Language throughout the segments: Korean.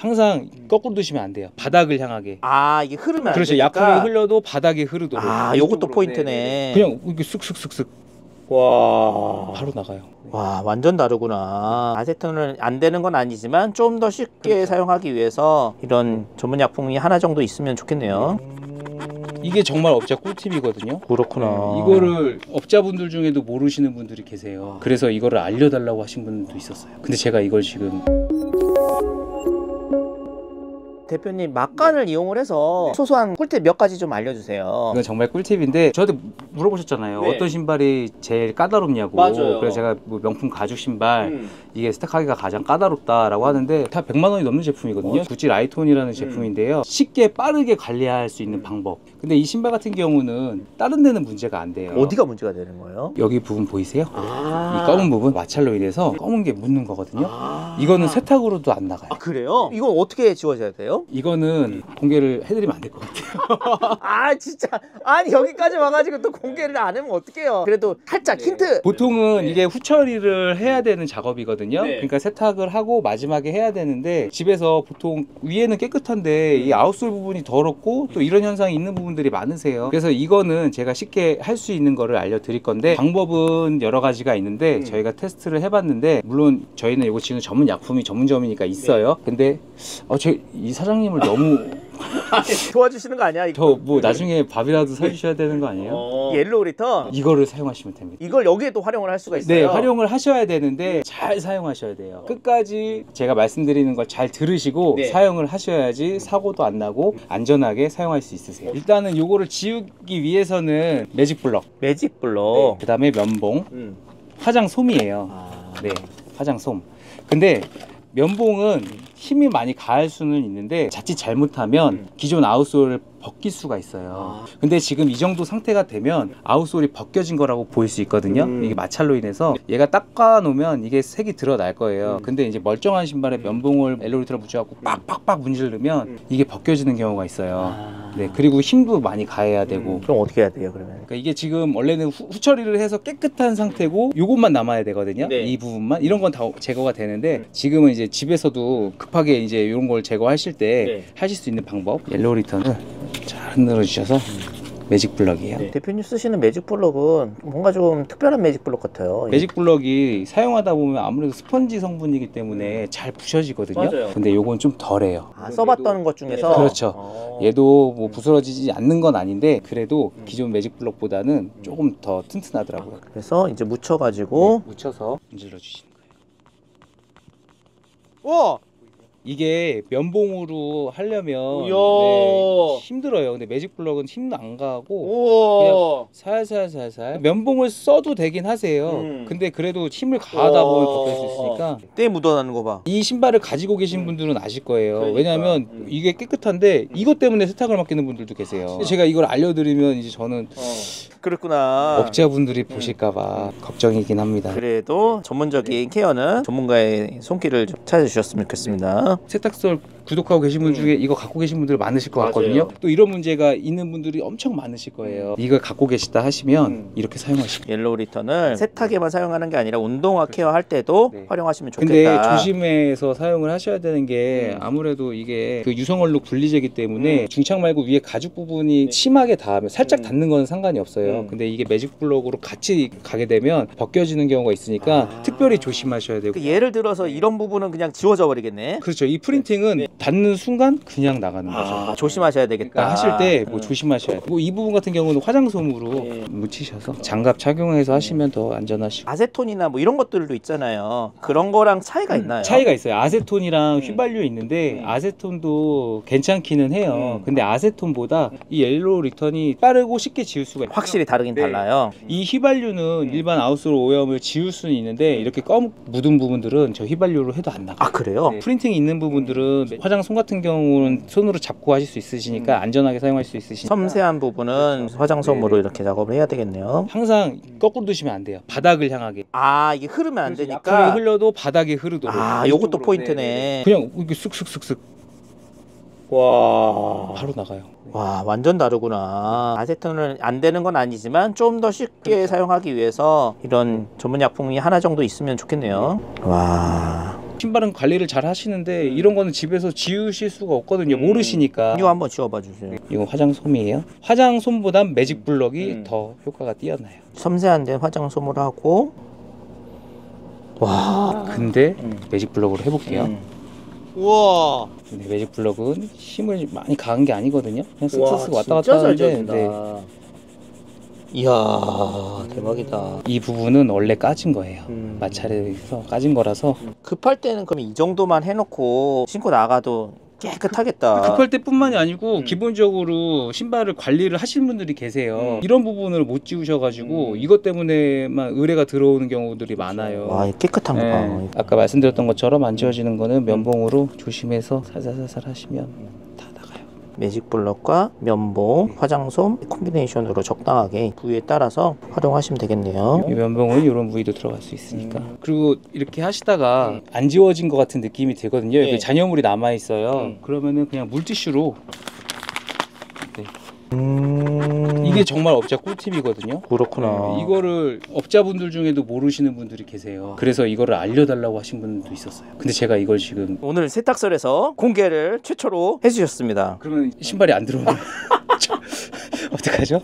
항상 거꾸로 두시면 안 돼요. 바닥을 향하게. 아, 이게 흐르면 안 그렇죠. 되니까. 약품이 흘러도 바닥에 흐르도록. 아, 요것도 포인트네. 그냥 이렇게 쓱쓱쓱쓱 와, 바로 나가요. 와, 완전 다르구나. 아세톤은 안 되는 건 아니지만 좀 더 쉽게 사용하기 위해서 이런 전문 약품이 하나 정도 있으면 좋겠네요. 이게 정말 업자 꿀팁이거든요. 그렇구나. 이거를 업자분들 중에도 모르시는 분들이 계세요. 그래서 이거를 알려달라고 하신 분도 있었어요. 근데 제가 이걸 지금 대표님, 막간을 이용을 해서 소소한 꿀팁 몇 가지 좀 알려주세요. 이건 정말 꿀팁인데 저한테 물어보셨잖아요. 네. 어떤 신발이 제일 까다롭냐고. 맞아요. 그래서 제가 뭐 명품 가죽 신발 이게 스택하기가 가장 까다롭다라고 하는데 다 100만 원이 넘는 제품이거든요. 구찌 라이톤이라는 제품인데요. 쉽게 빠르게 관리할 수 있는 방법. 근데 이 신발 같은 경우는 다른 데는 문제가 안 돼요. 어디가 문제가 되는 거예요? 여기 부분 보이세요? 아, 이 검은 부분 마찰로 인해서 검은 게 묻는 거거든요. 이거는 세탁으로도 안 나가요. 아, 그래요? 이거 어떻게 지워져야 돼요? 이거는 공개를 해드리면 안 될 것 같아요. 아, 진짜. 아니, 여기까지 와가지고 또 공개를 안 하면 어떡해요. 그래도 살짝 힌트. 보통은 이게 후처리를 해야 되는 작업이거든요. 네. 그러니까 세탁을 하고 마지막에 해야 되는데 집에서 보통 위에는 깨끗한데 이 아웃솔 부분이 더럽고 또 이런 현상이 있는 부분들이 많으세요. 그래서 이거는 제가 쉽게 할 수 있는 거를 알려드릴 건데 방법은 여러 가지가 있는데 저희가 테스트를 해봤는데 물론 저희는 이거 지금 전문 약품이 전문점이니까 있어요. 근데 이 사장님을 너무 도와주시는 거 아니야? 저 뭐 나중에 밥이라도 사주셔야 되는 거 아니에요? 옐로우 리턴. 이거를 사용하시면 됩니다. 이걸 여기에도 활용을 할 수가 있어요. 네, 활용을 하셔야 되는데 잘 사용하셔야 돼요. 끝까지 제가 말씀드리는 걸 잘 들으시고 네. 사용을 하셔야지 사고도 안 나고 안전하게 사용할 수 있으세요. 일단은 요거를 지우기 위해서는 매직 블럭, 매직 블럭. 그 다음에 면봉, 화장솜이에요. 네, 화장솜. 근데 면봉은 힘이 많이 가할 수는 있는데 자칫 잘못하면 기존 아웃솔을 벗길 수가 있어요. 근데 지금 이 정도 상태가 되면 아웃솔이 벗겨진 거라고 보일 수 있거든요. 이게 마찰로 인해서 얘가 닦아 놓으면 이게 색이 드러날 거예요. 근데 이제 멀쩡한 신발에 면봉을 엘로리터를 붙여갖고 빡빡빡 문지르면 이게 벗겨지는 경우가 있어요. 네, 그리고 힘도 많이 가해야 되고. 그럼 어떻게 해야 돼요, 그러면? 그러니까 이게 지금 원래는 후처리를 해서 깨끗한 상태고 요것만 남아야 되거든요. 네. 이 부분만 이런 건 다 제거가 되는데 지금은 이제 집에서도 급하게 이제 이런 걸 제거하실 때 네. 하실 수 있는 방법. 옐로우 리턴을 잘 흔들어 주셔서 매직 블럭이에요. 네. 대표님 쓰시는 매직 블럭은 뭔가 좀 특별한 매직 블럭 같아요. 매직 블럭이 사용하다 보면 아무래도 스펀지 성분이기 때문에 잘 부셔지거든요. 맞아요. 근데 요건 좀 덜해요. 아, 써봤던 것 중에서. 그렇죠. 얘도 뭐 부스러지지 않는 건 아닌데 그래도 기존 매직 블럭보다는 조금 더 튼튼하더라고요. 그래서 이제 묻혀가지고. 묻혀서 문질러 주시는 거예요. 와! 이게 면봉으로 하려면 이야. 힘들어요. 근데 매직 블럭은 힘도 안 가고 우와! 살살살살 면봉을 써도 되긴 하세요. 근데 그래도 힘을 가하다 보면 벗길 수 있으니까. 때 묻어나는 거 봐. 이 신발을 가지고 계신 분들은 아실 거예요. 그러니까. 왜냐하면 이게 깨끗한데 이것 때문에 세탁을 맡기는 분들도 계세요. 제가 이걸 알려드리면 이제 저는 그렇구나. 업자분들이 보실까봐 걱정이긴 합니다. 그래도 전문적인 케어는 전문가의 손길을 좀 찾아주셨으면 좋겠습니다. 세탁설 구독하고 계신 분 중에 이거 갖고 계신 분들 많으실 것 같거든요. 또 이런 문제가 있는 분들이 엄청 많으실 거예요. 이걸 갖고 계시다 하시면 이렇게 사용하시면. 옐로우 리턴을 세탁에만 사용하는 게 아니라 운동화 케어할 때도 네. 활용하시면 근데 좋겠다. 조심해서 사용을 하셔야 되는 게 아무래도 이게 그 유성얼룩 분리제이기 때문에 중창 말고 위에 가죽 부분이 심하게 닿으면 살짝 닿는 건 상관이 없어요. 근데 이게 매직 블럭으로 같이 가게 되면 벗겨지는 경우가 있으니까 특별히 조심하셔야 되고. 그 예를 들어서 이런 부분은 그냥 지워져 버리겠네. 그렇죠. 이 프린팅은 닿는 순간 그냥 나가는 거죠. 아, 조심하셔야 되겠다. 그러니까 하실 때 뭐 조심하셔야 돼요. 이 부분 같은 경우는 화장솜으로 묻히셔서 장갑 착용해서 하시면 더 안전하시고. 아세톤이나 뭐 이런 것들도 있잖아요. 그런 거랑 차이가 있나요? 차이가 있어요. 아세톤이랑 휘발유 있는데 아세톤도 괜찮기는 해요. 근데 아세톤보다 이 옐로우 리턴이 빠르고 쉽게 지울 수가 있어요. 확실히 다르긴 달라요. 이 휘발유는 일반 아웃솔 오염을 지울 수는 있는데 이렇게 묻은 부분들은 저 휘발유로 해도 안 나가요. 아, 그래요? 프린팅이 있는 부분들은 화장솜 같은 경우는 손으로 잡고 하실 수 있으시니까 안전하게 사용할 수 있으시니까 섬세한 부분은 화장솜으로 이렇게 작업을 해야 되겠네요. 항상 거꾸로 두시면 안 돼요. 바닥을 향하게. 아, 이게 흐르면 안 약품이 되니까. 흘러도 바닥에 흐르도록. 아, 요것도 포인트네. 그냥 이렇게 쓱쓱쓱쓱 와. 바로 나가요. 와, 완전 다르구나. 아세톤은 안 되는 건 아니지만 좀 더 쉽게 사용하기 위해서 이런 전문 약품이 하나 정도 있으면 좋겠네요. 와. 신발은 관리를 잘 하시는데 이런 거는 집에서 지우실 수가 없거든요. 모르시니까. 이거 한번 지워봐 주세요. 이거 화장솜이에요. 화장솜보단 매직 블럭이 더 효과가 뛰어나요. 섬세한 데 화장솜을 하고 와. 근데 매직 블럭으로 해볼게요. 우와. 근데 매직 블럭은 힘을 많이 가한 게 아니거든요. 그냥 와, 쓱쓱쓱 왔다 진짜 갔다 잘 하는데 지워진다. 네. 이야, 대박이다. 이 부분은 원래 까진 거예요. 마찰에서 까진 거라서 급할 때는 그럼 이 정도만 해놓고 신고 나가도 깨끗하겠다. 급할 때뿐만이 아니고 기본적으로 신발을 관리를 하시는 분들이 계세요. 이런 부분을 못 지우셔가지고 이것 때문에만 의뢰가 들어오는 경우들이 많아요. 와, 깨끗한 거 봐. 네. 아까 말씀드렸던 것처럼 안 지워지는 거는 면봉으로 조심해서 살살살살 하시면 다 나가요. 매직 블럭과 면봉, 화장솜 콤비네이션으로 적당하게 부위에 따라서 활용하시면 되겠네요. 이 면봉은 이런 부위도 들어갈 수 있으니까. 그리고 이렇게 하시다가 안 지워진 것 같은 느낌이 들거든요. 네. 여기 잔여물이 남아 있어요. 그러면은 그냥 물티슈로. 네. 이게 정말 업자 꿀팁이거든요. 그렇구나. 네, 이거를 업자분들 중에도 모르시는 분들이 계세요. 그래서 이거를 알려달라고 하신 분도 있었어요. 근데 제가 이걸 지금 오늘 세탁설에서 공개를 최초로 해주셨습니다. 그러면 신발이 안 들어오면 어떡하죠?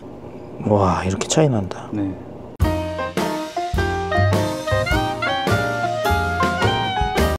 와, 이렇게 차이 난다. 네.